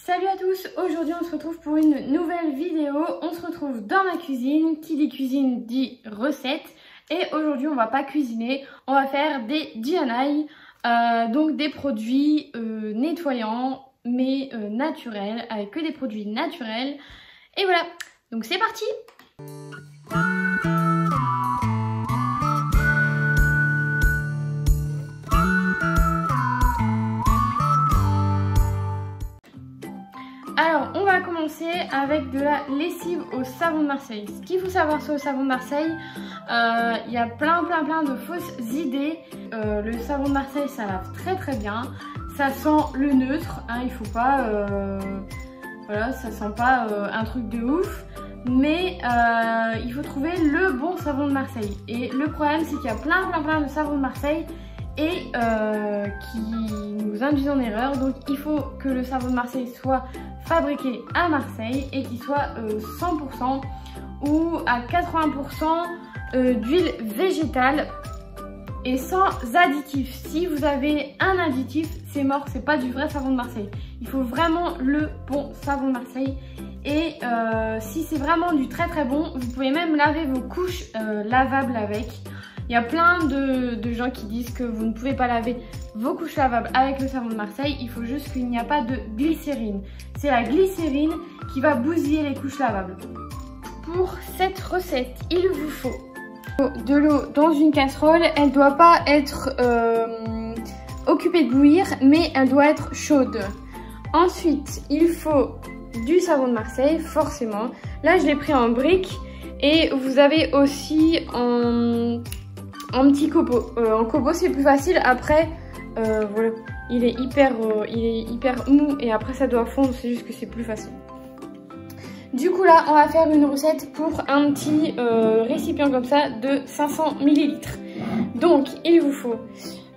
Salut à tous, aujourd'hui on se retrouve pour une nouvelle vidéo. On se retrouve dans ma cuisine, qui dit cuisine dit recette. Et aujourd'hui on va pas cuisiner, on va faire des DIY, donc des produits nettoyants mais naturels, avec que des produits naturels. Et voilà, donc c'est parti! Alors, on va commencer avec de la lessive au savon de Marseille. Ce qu'il faut savoir sur le savon de Marseille, il y a plein de fausses idées. Le savon de Marseille, ça lave très bien. Ça sent le neutre, hein, il faut pas... voilà, ça sent pas un truc de ouf. Mais il faut trouver le bon savon de Marseille. Et le problème, c'est qu'il y a plein de savons de Marseille et qui nous induisent en erreur. Donc il faut que le savon de Marseille soit fabriqué à Marseille et qu'il soit 100% ou à 80% d'huile végétale et sans additif. Si vous avez un additif, c'est mort, c'est pas du vrai savon de Marseille. Il faut vraiment le bon savon de Marseille. Et si c'est vraiment du très bon, vous pouvez même laver vos couches lavables avec. Il y a plein de gens qui disent que vous ne pouvez pas laver vos couches lavables avec le savon de Marseille. Il faut juste qu'il n'y a pas de glycérine. C'est la glycérine qui va bousiller les couches lavables. Pour cette recette, il vous faut de l'eau dans une casserole. Elle ne doit pas être occupée de bouillir, mais elle doit être chaude. Ensuite, il faut du savon de Marseille, forcément. Là, je l'ai pris en briques. Et vous avez aussi en petit copeaux. En copeaux, c'est plus facile. Après, voilà, il est hyper mou et après ça doit fondre. C'est juste que c'est plus facile. Du coup là, on va faire une recette pour un petit récipient comme ça de 500 ml. Donc, il vous faut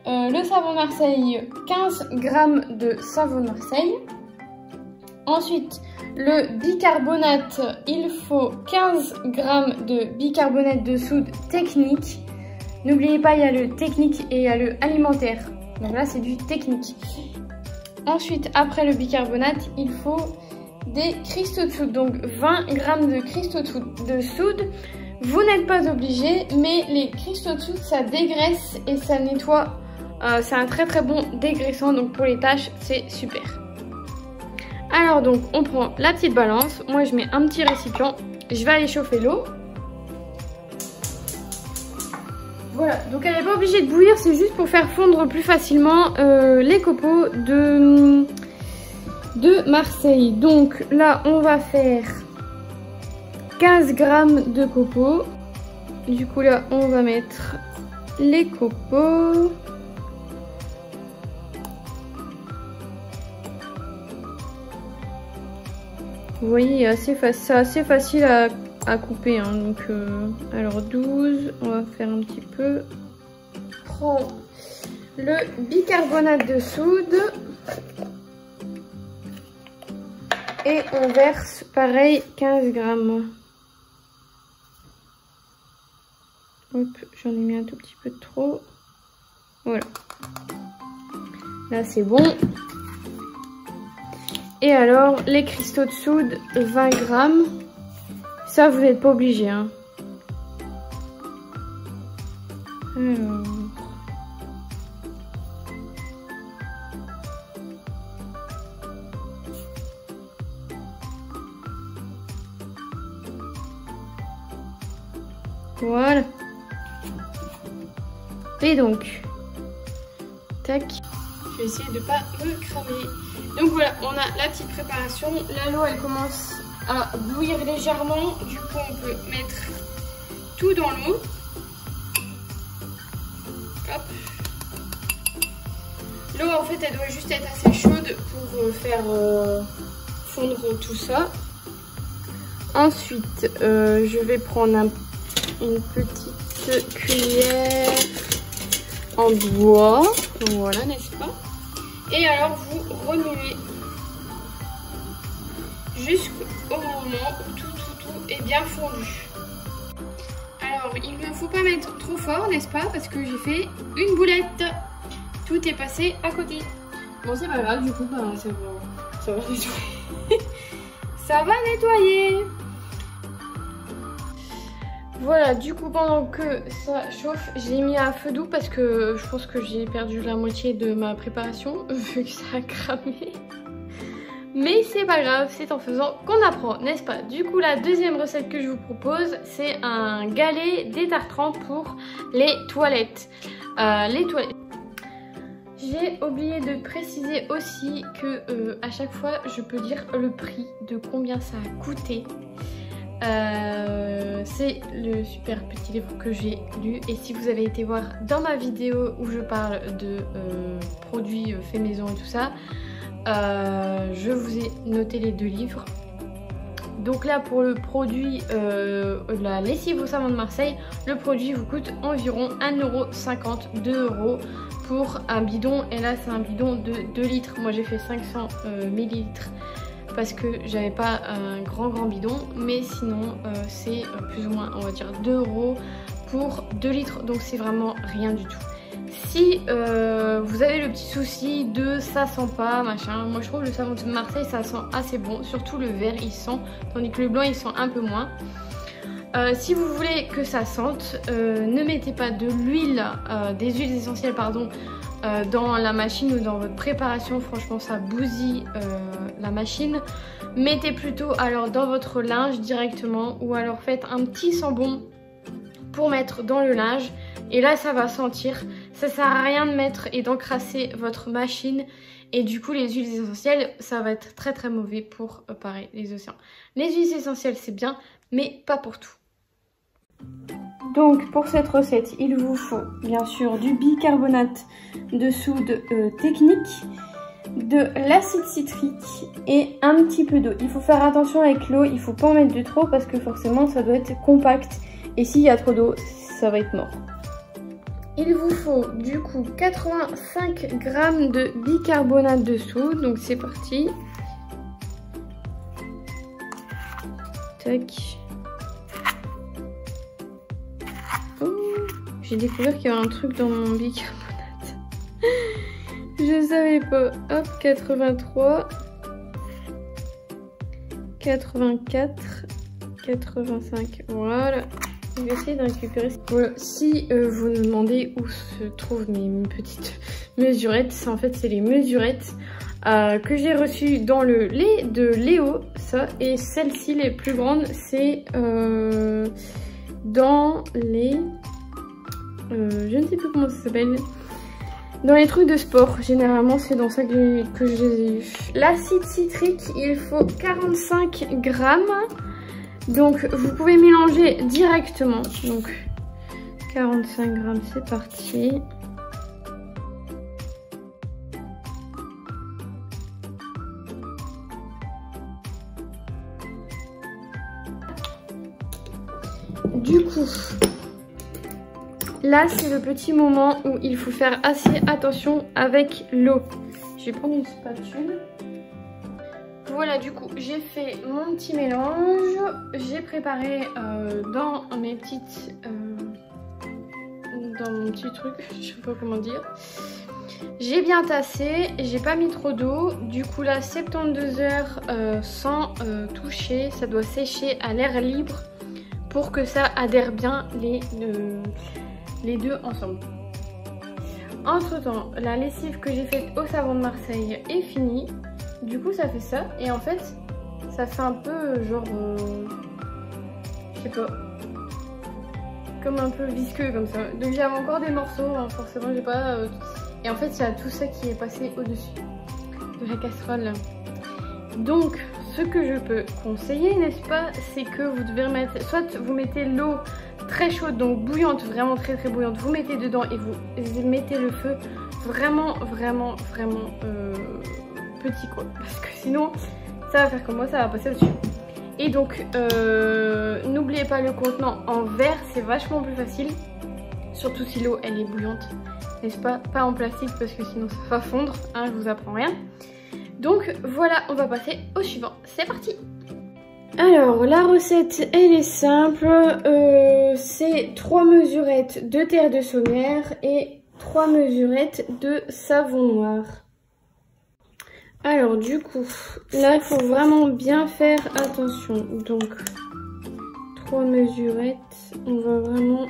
le savon de Marseille, 15 g de savon de Marseille. Ensuite, le bicarbonate, il faut 15 g de bicarbonate de soude technique. N'oubliez pas, il y a le technique et il y a le alimentaire. Donc là, c'est du technique. Ensuite, après le bicarbonate, il faut des cristaux de soude. Donc 20 g de cristaux de soude. Vous n'êtes pas obligé, mais les cristaux de soude, ça dégraisse et ça nettoie. C'est un très bon dégraissant. Donc pour les tâches, c'est super. Alors donc, on prend la petite balance. Moi, je mets un petit récipient. Je vais aller chauffer l'eau. Voilà, donc elle n'est pas obligée de bouillir, c'est juste pour faire fondre plus facilement les copeaux de Marseille. Donc là, on va faire 15 g de copeaux. Du coup là, on va mettre les copeaux. Vous voyez, c'est assez facile à couper, hein. Donc alors 12, on va faire un petit peu. Prends le bicarbonate de soude et on verse pareil 15 g. Hop, j'en ai mis un tout petit peu trop. Voilà, là c'est bon. Et alors les cristaux de soude, 20 g. Ça, vous n'êtes pas obligé, hein. Alors. Voilà. Et donc, tac. Je vais essayer de ne pas me cramer. Donc voilà, on a la petite préparation. La l'eau, elle commence à bouillir légèrement. Du coup, on peut mettre tout dans l'eau. Hop. L'eau, en fait, elle doit juste être assez chaude pour faire fondre tout ça. Ensuite, je vais prendre une petite cuillère en bois. Voilà, n'est-ce pas? Et alors, vous remuez jusqu'au moment où tout est bien fondu. Alors, il ne faut pas mettre trop fort, n'est-ce pas? Parce que j'ai fait une boulette. Tout est passé à côté. Bon, c'est pas grave, du coup, bah, ça va nettoyer. Ça va nettoyer. Voilà, du coup, pendant que ça chauffe, j'ai mis à feu doux parce que je pense que j'ai perdu la moitié de ma préparation vu que ça a cramé. Mais c'est pas grave, c'est en faisant qu'on apprend, n'est-ce pas? Du coup, la deuxième recette que je vous propose, c'est un galet détartrant pour les toilettes. J'ai oublié de préciser aussi que à chaque fois, je peux dire le prix de combien ça a coûté. C'est le super petit livre que j'ai lu, et si vous avez été voir dans ma vidéo où je parle de produits faits maison et tout ça, je vous ai noté les deux livres. Donc là, pour le produit la lessive au savon de Marseille, le produit vous coûte environ 1,50 €, 2 € pour un bidon, et là c'est un bidon de 2 litres. Moi j'ai fait 500 millilitres parce que j'avais pas un grand bidon, mais sinon c'est plus ou moins, on va dire, 2 € pour 2 litres, donc c'est vraiment rien du tout. Si vous avez le petit souci de ça sent pas machin, moi je trouve le savon de Marseille ça sent assez bon, surtout le vert il sent, tandis que le blanc il sent un peu moins. Si vous voulez que ça sente, ne mettez pas de l'huile, des huiles essentielles pardon, dans la machine ou dans votre préparation, franchement ça bousille la machine. Mettez plutôt alors dans votre linge directement, ou alors faites un petit sambon pour mettre dans le linge, et là ça va sentir. Ça sert à rien de mettre et d'encrasser votre machine, et du coup les huiles essentielles ça va être très mauvais pour pareil les océans. Les huiles essentielles c'est bien, mais pas pour tout. Donc pour cette recette, il vous faut bien sûr du bicarbonate de soude technique, de l'acide citrique et un petit peu d'eau. Il faut faire attention avec l'eau, il ne faut pas en mettre de trop parce que forcément ça doit être compact, et s'il y a trop d'eau, ça va être mort. Il vous faut du coup 85 g de bicarbonate de soude, donc c'est parti. Tac. J'ai découvert qu'il y avait un truc dans mon bicarbonate. Je savais pas. Hop, 83, 84, 85. Voilà. Je vais essayer de récupérer. Voilà. Si vous me demandez où se trouvent mes petites mesurettes, en fait c'est les mesurettes que j'ai reçues dans le lait de Léo. Ça, et celles-ci les plus grandes, c'est dans les... je ne sais plus comment ça s'appelle. Dans les trucs de sport, généralement c'est dans ça que je les ai eu. L'acide citrique, il faut 45 g. Donc vous pouvez mélanger directement. Donc 45 g, c'est parti. Du coup, là c'est le petit moment où il faut faire assez attention avec l'eau. Je vais prendre une spatule. Voilà, du coup j'ai fait mon petit mélange. J'ai préparé dans mes petites dans mon petit truc, je sais pas comment dire. J'ai bien tassé, j'ai pas mis trop d'eau. Du coup là 72 heures sans toucher. Ça doit sécher à l'air libre pour que ça adhère bien les deux ensemble. Entre temps, la lessive que j'ai faite au savon de Marseille est finie. Du coup ça fait ça, et en fait ça fait un peu genre je sais pas, comme un peu visqueux comme ça. Donc j'avais encore des morceaux, hein, forcément j'ai pas et en fait il y a tout ça qui est passé au dessus de la casserole. Donc ce que je peux conseiller, n'est-ce pas, c'est que vous devez remettre, soit vous mettez l'eau très chaude, donc bouillante, vraiment très bouillante, vous mettez dedans et vous mettez le feu vraiment petit quoi, parce que sinon ça va faire comme moi, ça va passer au-dessus. Et donc n'oubliez pas le contenant en verre, c'est vachement plus facile, surtout si l'eau elle est bouillante, n'est-ce pas, pas en plastique parce que sinon ça va fondre, hein, je vous apprends rien. Donc voilà, on va passer au suivant, c'est parti. Alors la recette elle est simple, c'est 3 mesurettes de terre de sommière et 3 mesurettes de savon noir. Alors du coup, là il faut vraiment bien faire attention. Donc 3 mesurettes, on va vraiment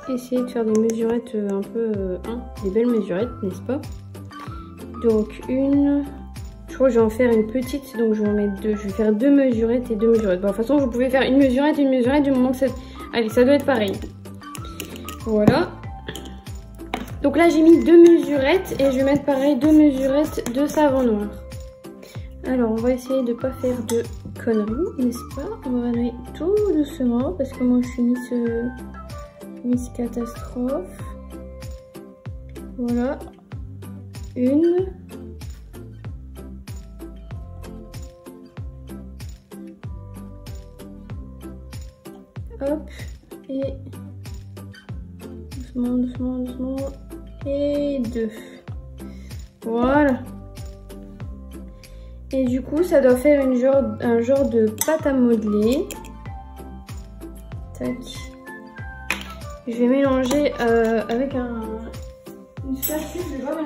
essayer de faire des mesurettes un peu, des belles mesurettes, n'est-ce pas? Donc une, je crois que je vais en faire une petite, donc je vais en mettre 2. Je vais faire 2 mesurettes et 2 mesurettes. Bon, de toute façon, vous pouvez faire une mesurette du moment que ça... Allez, ça doit être pareil. Voilà. Donc là, j'ai mis 2 mesurettes et je vais mettre pareil 2 mesurettes de savon noir. Alors, on va essayer de ne pas faire de conneries, n'est-ce pas? On va aller tout doucement parce que moi, je suis Miss Catastrophe. Voilà. Une. Hop. Et doucement, doucement, doucement. Et 2. Voilà. Et du coup, ça doit faire un genre de pâte à modeler. Tac. Je vais mélanger avec une spatule. Je vais pas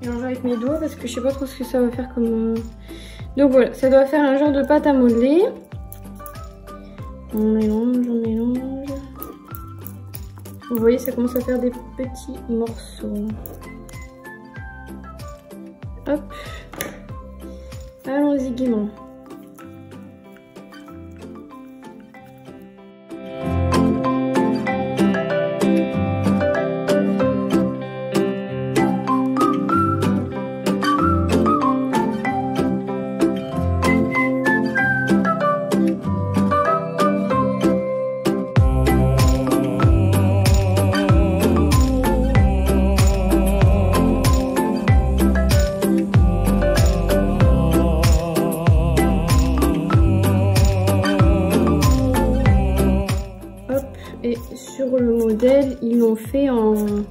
mélanger avec mes doigts parce que je sais pas trop ce que ça va faire comme... Donc voilà, ça doit faire un genre de pâte à modeler. On mélange, on mélange. Vous voyez, ça commence à faire des petits morceaux. Hop. Allons-y gaiement. Et sur le modèle, ils l'ont fait en... Du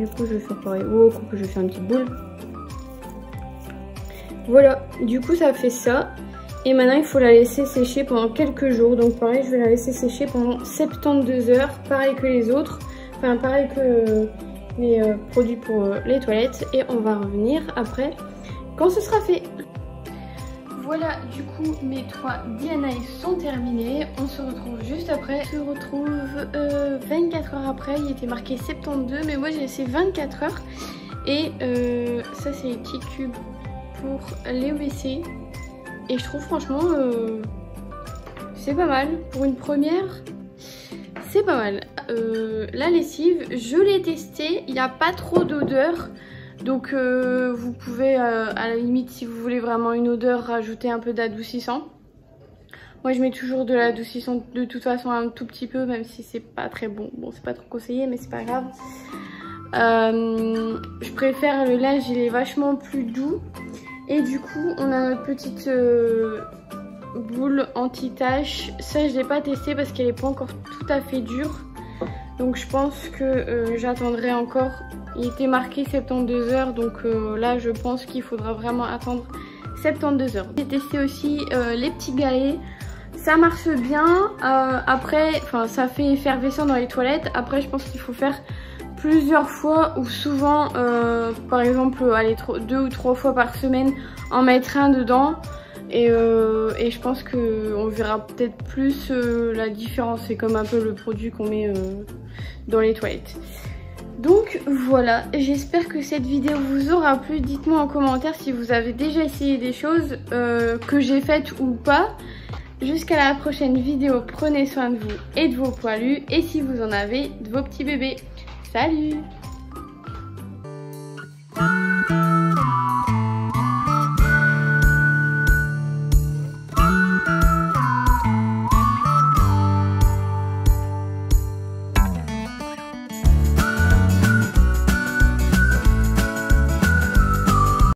coup, je vais faire pareil. Oh, coupe, je vais faire une petite boule. Voilà, du coup, ça fait ça. Et maintenant, il faut la laisser sécher pendant quelques jours. Donc pareil, je vais la laisser sécher pendant 72 heures. Pareil que les autres. Enfin, pareil que les produits pour les toilettes. Et on va revenir après quand ce sera fait. Voilà, du coup, mes 3 DIY sont terminés. On se retrouve juste après. On se retrouve 24 heures après. Il était marqué 72, mais moi j'ai laissé 24 heures. Et ça, c'est les petits cubes pour les WC. Et je trouve franchement, c'est pas mal. Pour une première, c'est pas mal. La lessive, je l'ai testée. Il n'y a pas trop d'odeur. Donc vous pouvez à la limite, si vous voulez vraiment une odeur, rajouter un peu d'adoucissant. Moi je mets toujours de l'adoucissant de toute façon un tout petit peu, même si c'est pas très bon. Bon, c'est pas trop conseillé, mais c'est pas grave. Je préfère le linge, il est vachement plus doux. Et du coup on a notre petite boule anti-tache. Ça je l'ai pas testé parce qu'elle est pas encore tout à fait dure. Donc je pense que j'attendrai encore. Il était marqué 72 heures, donc là je pense qu'il faudra vraiment attendre 72 heures. J'ai testé aussi les petits galets. Ça marche bien. Après, ça fait effervescent dans les toilettes. Après je pense qu'il faut faire plusieurs fois ou souvent, par exemple, aller 2 ou 3 fois par semaine, en mettre un dedans. Et je pense qu'on verra peut-être plus la différence. C'est comme un peu le produit qu'on met dans les toilettes. Donc voilà, j'espère que cette vidéo vous aura plu. Dites-moi en commentaire si vous avez déjà essayé des choses que j'ai faites ou pas. Jusqu'à la prochaine vidéo, prenez soin de vous et de vos poilus. Et si vous en avez, de vos petits bébés. Salut!